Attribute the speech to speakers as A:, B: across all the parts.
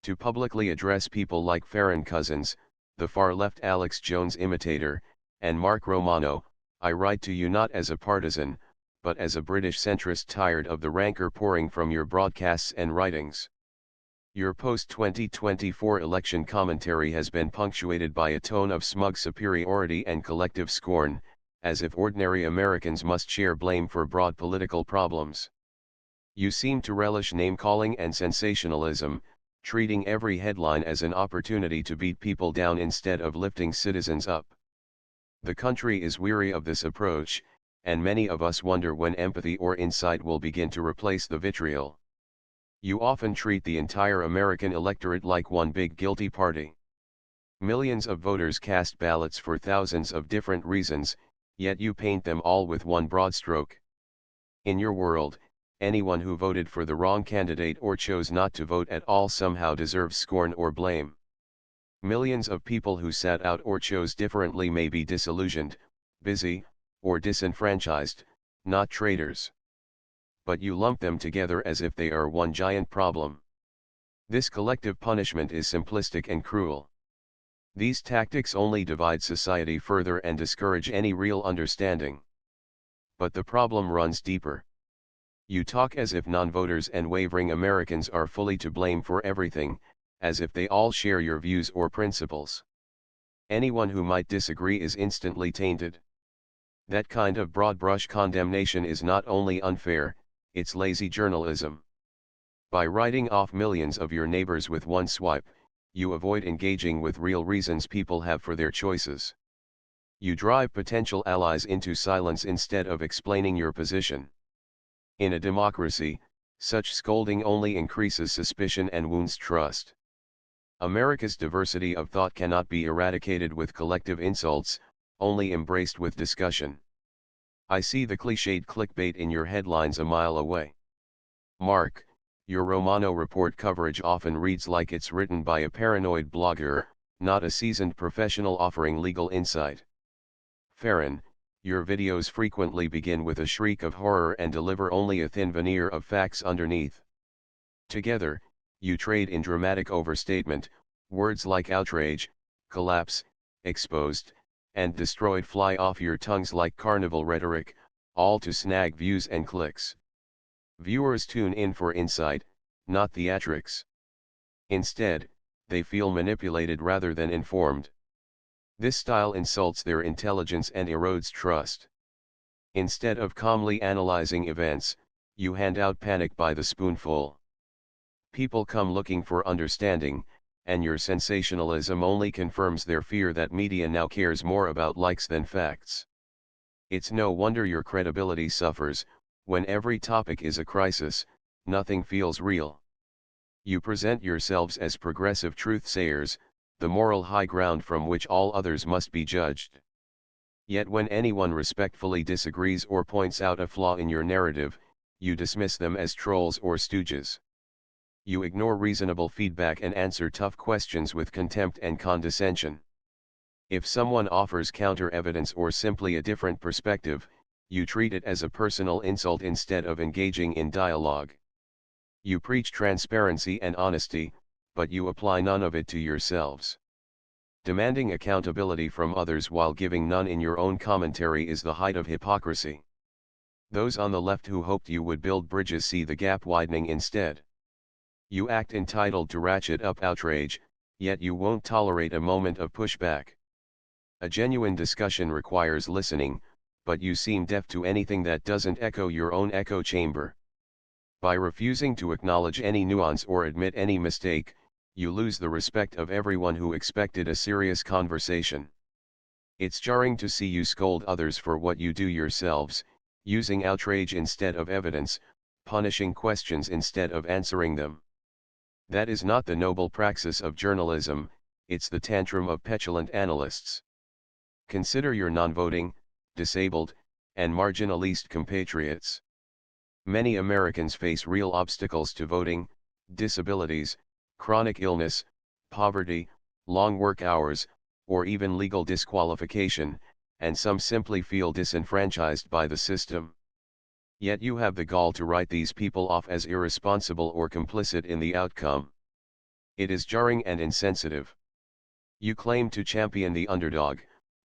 A: To publicly address people like Farron Cousins, the far-left Alex Jones imitator, and Mark Romano, I write to you not as a partisan, but as a British centrist tired of the rancor pouring from your broadcasts and writings. Your post-2024 election commentary has been punctuated by a tone of smug superiority and collective scorn, as if ordinary Americans must share blame for broad political problems. You seem to relish name-calling and sensationalism, treating every headline as an opportunity to beat people down instead of lifting citizens up. The country is weary of this approach, and many of us wonder when empathy or insight will begin to replace the vitriol. You often treat the entire American electorate like one big guilty party. Millions of voters cast ballots for thousands of different reasons, yet you paint them all with one broad stroke. In your world, anyone who voted for the wrong candidate or chose not to vote at all somehow deserves scorn or blame. Millions of people who sat out or chose differently may be disillusioned, busy, or disenfranchised, not traitors. But you lump them together as if they are one giant problem. This collective punishment is simplistic and cruel. These tactics only divide society further and discourage any real understanding. But the problem runs deeper. You talk as if non-voters and wavering Americans are fully to blame for everything, as if they all share your views or principles. Anyone who might disagree is instantly tainted. That kind of broad-brush condemnation is not only unfair, it's lazy journalism. By writing off millions of your neighbors with one swipe, you avoid engaging with real reasons people have for their choices. You drive potential allies into silence instead of explaining your position. In a democracy, such scolding only increases suspicion and wounds trust. America's diversity of thought cannot be eradicated with collective insults, only embraced with discussion. I see the cliched clickbait in your headlines a mile away. Mark, your Romano Report coverage often reads like it's written by a paranoid blogger, not a seasoned professional offering legal insight. Farron, your videos frequently begin with a shriek of horror and deliver only a thin veneer of facts underneath. Together, you trade in dramatic overstatement, words like outrage, collapse, exposed, and destroyed fly off your tongues like carnival rhetoric, all to snag views and clicks. Viewers tune in for insight, not theatrics. Instead, they feel manipulated rather than informed. This style insults their intelligence and erodes trust. Instead of calmly analyzing events, you hand out panic by the spoonful. People come looking for understanding, and your sensationalism only confirms their fear that media now cares more about likes than facts. It's no wonder your credibility suffers. When every topic is a crisis, nothing feels real. You present yourselves as progressive truth-sayers, the moral high ground from which all others must be judged. Yet when anyone respectfully disagrees or points out a flaw in your narrative, you dismiss them as trolls or stooges. You ignore reasonable feedback and answer tough questions with contempt and condescension. If someone offers counter-evidence or simply a different perspective, you treat it as a personal insult instead of engaging in dialogue. You preach transparency and honesty, but you apply none of it to yourselves. Demanding accountability from others while giving none in your own commentary is the height of hypocrisy. Those on the left who hoped you would build bridges see the gap widening instead. You act entitled to ratchet up outrage, yet you won't tolerate a moment of pushback. A genuine discussion requires listening, but you seem deaf to anything that doesn't echo your own echo chamber. By refusing to acknowledge any nuance or admit any mistake, you lose the respect of everyone who expected a serious conversation. It's jarring to see you scold others for what you do yourselves, using outrage instead of evidence, punishing questions instead of answering them. That is not the noble praxis of journalism, it's the tantrum of petulant analysts. Consider your non-voting, disabled, and marginalized compatriots. Many Americans face real obstacles to voting: disabilities, chronic illness, poverty, long work hours, or even legal disqualification, and some simply feel disenfranchised by the system. Yet you have the gall to write these people off as irresponsible or complicit in the outcome. It is jarring and insensitive. You claim to champion the underdog,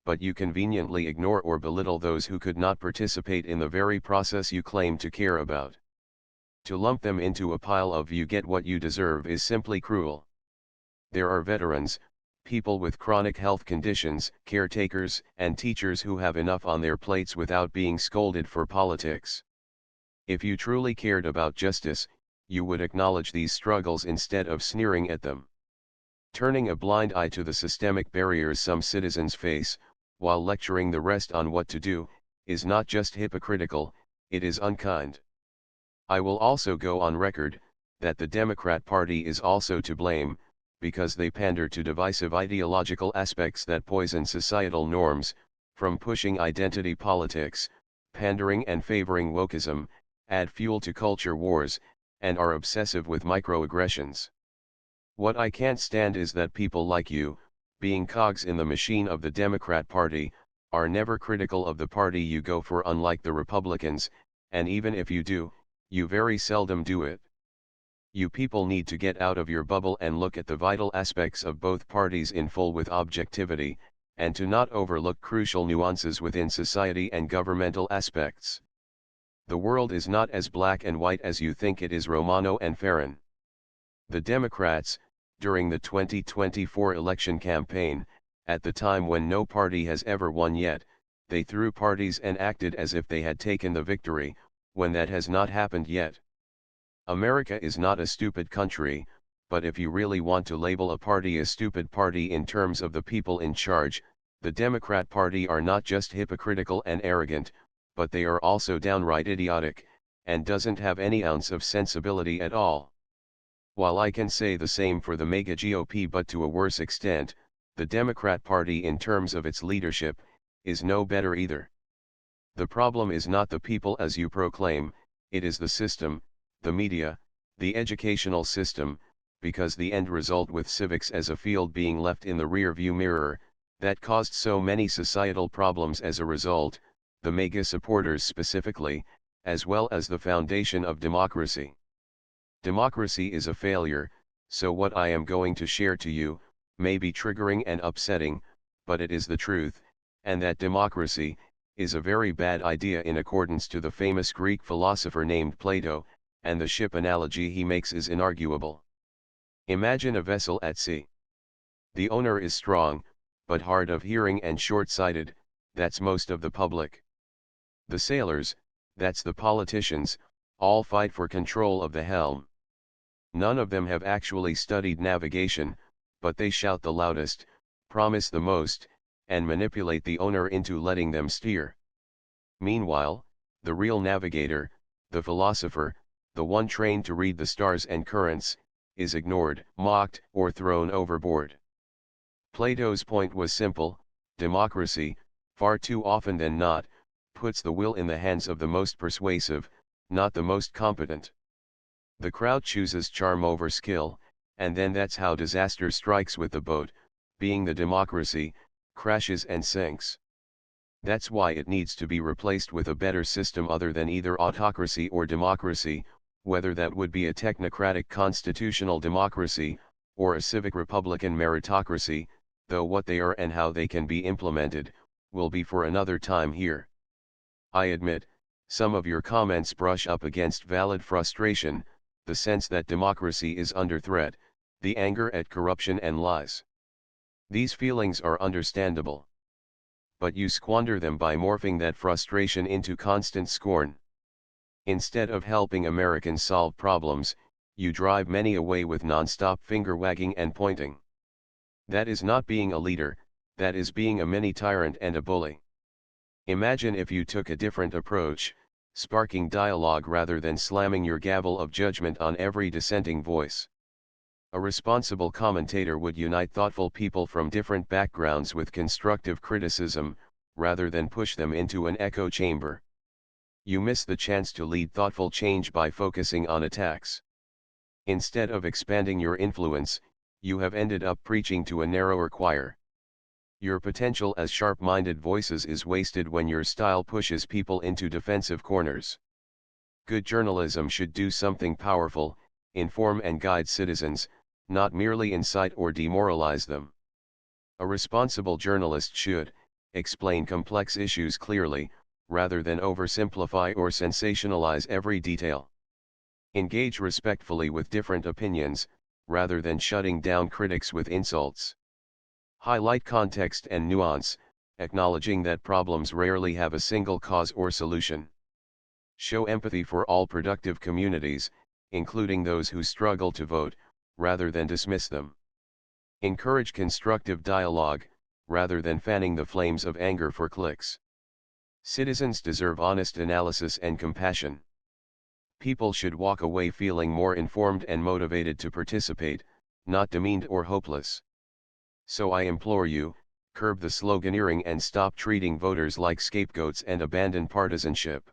A: but you conveniently ignore or belittle those who could not participate in the very process you claim to care about. To lump them into a pile of "you get what you deserve" is simply cruel. There are veterans, people with chronic health conditions, caretakers, and teachers who have enough on their plates without being scolded for politics. If you truly cared about justice, you would acknowledge these struggles instead of sneering at them. Turning a blind eye to the systemic barriers some citizens face, while lecturing the rest on what to do, is not just hypocritical, it is unkind. I will also go on record, that the Democrat Party is also to blame, because they pander to divisive ideological aspects that poison societal norms, from pushing identity politics, pandering and favoring wokeism, add fuel to culture wars, and are obsessive with microaggressions. What I can't stand is that people like you, being cogs in the machine of the Democrat Party, are never critical of the party you go for, unlike the Republicans, and even if you do, you very seldom do it. You people need to get out of your bubble and look at the vital aspects of both parties in full with objectivity, and to not overlook crucial nuances within society and governmental aspects. The world is not as black and white as you think it is. Romano and Farron. The Democrats, during the 2024 election campaign, at the time when no party has ever won yet, they threw parties and acted as if they had taken the victory, when that has not happened yet. America is not a stupid country, but if you really want to label a party a stupid party in terms of the people in charge, the Democrat Party are not just hypocritical and arrogant, but they are also downright idiotic, and doesn't have any ounce of sensibility at all. While I can say the same for the mega GOP, but to a worse extent, the Democrat Party in terms of its leadership, is no better either. The problem is not the people as you proclaim, it is the system, the media, the educational system, because the end result with civics as a field being left in the rear-view mirror, that caused so many societal problems as a result, the mega supporters specifically, as well as the foundation of democracy. Democracy is a failure, so what I am going to share to you, may be triggering and upsetting, but it is the truth, and that democracy is a very bad idea in accordance to the famous Greek philosopher named Plato, and the ship analogy he makes is inarguable. Imagine a vessel at sea. The owner is strong, but hard of hearing and short-sighted, that's most of the public. The sailors, that's the politicians, all fight for control of the helm. None of them have actually studied navigation, but they shout the loudest, promise the most, and manipulate the owner into letting them steer. Meanwhile, the real navigator, the philosopher, the one trained to read the stars and currents, is ignored, mocked, or thrown overboard. Plato's point was simple: democracy, far too often than not, puts the will in the hands of the most persuasive, not the most competent. The crowd chooses charm over skill, and then that's how disaster strikes with the boat, being the democracy, crashes and sinks. That's why it needs to be replaced with a better system other than either autocracy or democracy, whether that would be a technocratic constitutional democracy, or a civic republican meritocracy, though what they are and how they can be implemented, will be for another time here. I admit, some of your comments brush up against valid frustration, the sense that democracy is under threat, the anger at corruption and lies. These feelings are understandable. But you squander them by morphing that frustration into constant scorn. Instead of helping Americans solve problems, you drive many away with non-stop finger-wagging and pointing. That is not being a leader, that is being a mini-tyrant and a bully. Imagine if you took a different approach, sparking dialogue rather than slamming your gavel of judgment on every dissenting voice. A responsible commentator would unite thoughtful people from different backgrounds with constructive criticism, rather than push them into an echo chamber. You miss the chance to lead thoughtful change by focusing on attacks. Instead of expanding your influence, you have ended up preaching to a narrower choir. Your potential as sharp-minded voices is wasted when your style pushes people into defensive corners. Good journalism should do something powerful: inform and guide citizens, not merely incite or demoralize them. A responsible journalist should explain complex issues clearly, rather than oversimplify or sensationalize every detail. Engage respectfully with different opinions, rather than shutting down critics with insults. Highlight context and nuance, acknowledging that problems rarely have a single cause or solution. Show empathy for all productive communities, including those who struggle to vote, rather than dismiss them. Encourage constructive dialogue, rather than fanning the flames of anger for clicks. Citizens deserve honest analysis and compassion. People should walk away feeling more informed and motivated to participate, not demeaned or hopeless. So I implore you, curb the sloganeering and stop treating voters like scapegoats and abandon partisanship.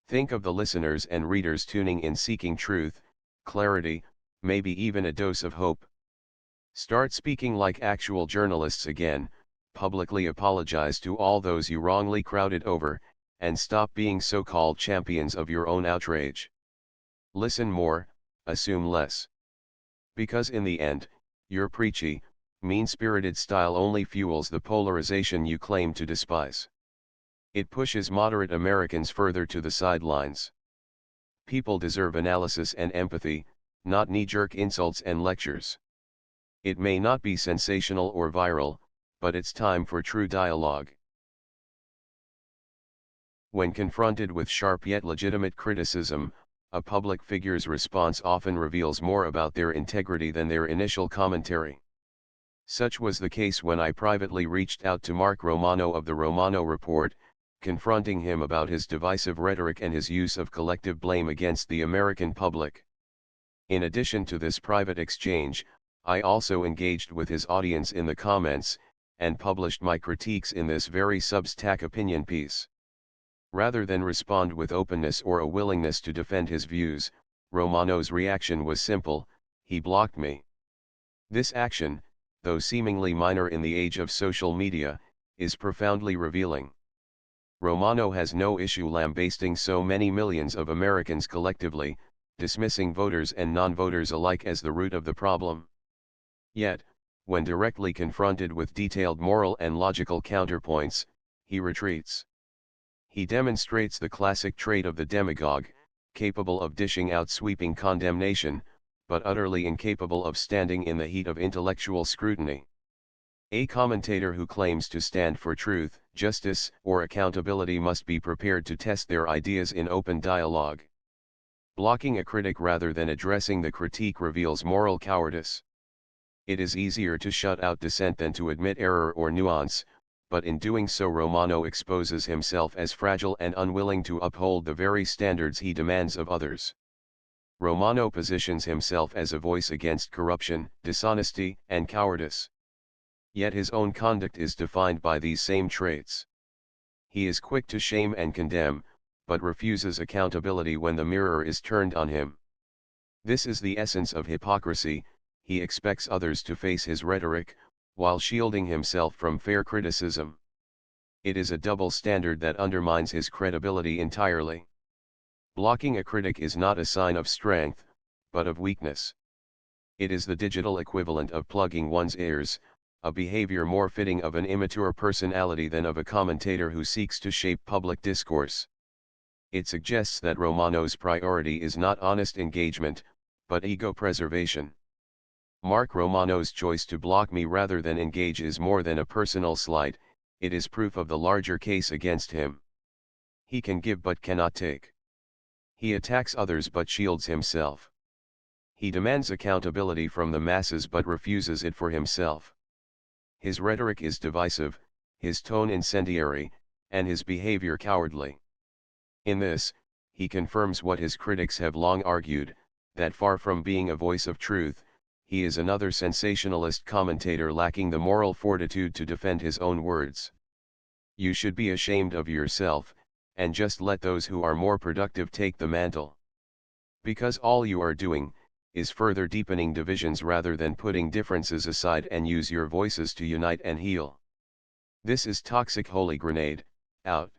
A: Think of the listeners and readers tuning in seeking truth, clarity, maybe even a dose of hope. Start speaking like actual journalists again, publicly apologize to all those you wrongly crowded over, and stop being so-called champions of your own outrage. Listen more, assume less. Because in the end, your preachy, mean-spirited style only fuels the polarization you claim to despise. It pushes moderate Americans further to the sidelines. People deserve analysis and empathy, not knee-jerk insults and lectures. It may not be sensational or viral, but it's time for true dialogue. When confronted with sharp yet legitimate criticism, a public figure's response often reveals more about their integrity than their initial commentary. Such was the case when I privately reached out to Mark Romano of the Romano Report, confronting him about his divisive rhetoric and his use of collective blame against the American public. In addition to this private exchange, I also engaged with his audience in the comments, and published my critiques in this very Substack opinion piece. Rather than respond with openness or a willingness to defend his views, Romano's reaction was simple: he blocked me. This action, though seemingly minor in the age of social media, is profoundly revealing. Romano has no issue lambasting so many millions of Americans collectively, dismissing voters and non-voters alike as the root of the problem. Yet, when directly confronted with detailed moral and logical counterpoints, he retreats. He demonstrates the classic trait of the demagogue, capable of dishing out sweeping condemnation, but utterly incapable of standing in the heat of intellectual scrutiny. A commentator who claims to stand for truth, justice, or accountability must be prepared to test their ideas in open dialogue. Blocking a critic rather than addressing the critique reveals moral cowardice. It is easier to shut out dissent than to admit error or nuance, but in doing so Romano exposes himself as fragile and unwilling to uphold the very standards he demands of others. Romano positions himself as a voice against corruption, dishonesty, and cowardice. Yet his own conduct is defined by these same traits. He is quick to shame and condemn, but refuses accountability when the mirror is turned on him. This is the essence of hypocrisy. He expects others to face his rhetoric, while shielding himself from fair criticism. It is a double standard that undermines his credibility entirely. Blocking a critic is not a sign of strength, but of weakness. It is the digital equivalent of plugging one's ears, a behavior more fitting of an immature personality than of a commentator who seeks to shape public discourse. It suggests that Romano's priority is not honest engagement, but ego preservation. Mark Romano's choice to block me rather than engage is more than a personal slight, it is proof of the larger case against him. He can give but cannot take. He attacks others but shields himself. He demands accountability from the masses but refuses it for himself. His rhetoric is divisive, his tone incendiary, and his behavior cowardly. In this, he confirms what his critics have long argued, that far from being a voice of truth, he is another sensationalist commentator lacking the moral fortitude to defend his own words. You should be ashamed of yourself, and just let those who are more productive take the mantle. Because all you are doing, is further deepening divisions rather than putting differences aside and use your voices to unite and heal. This is toxic holy grenade, out.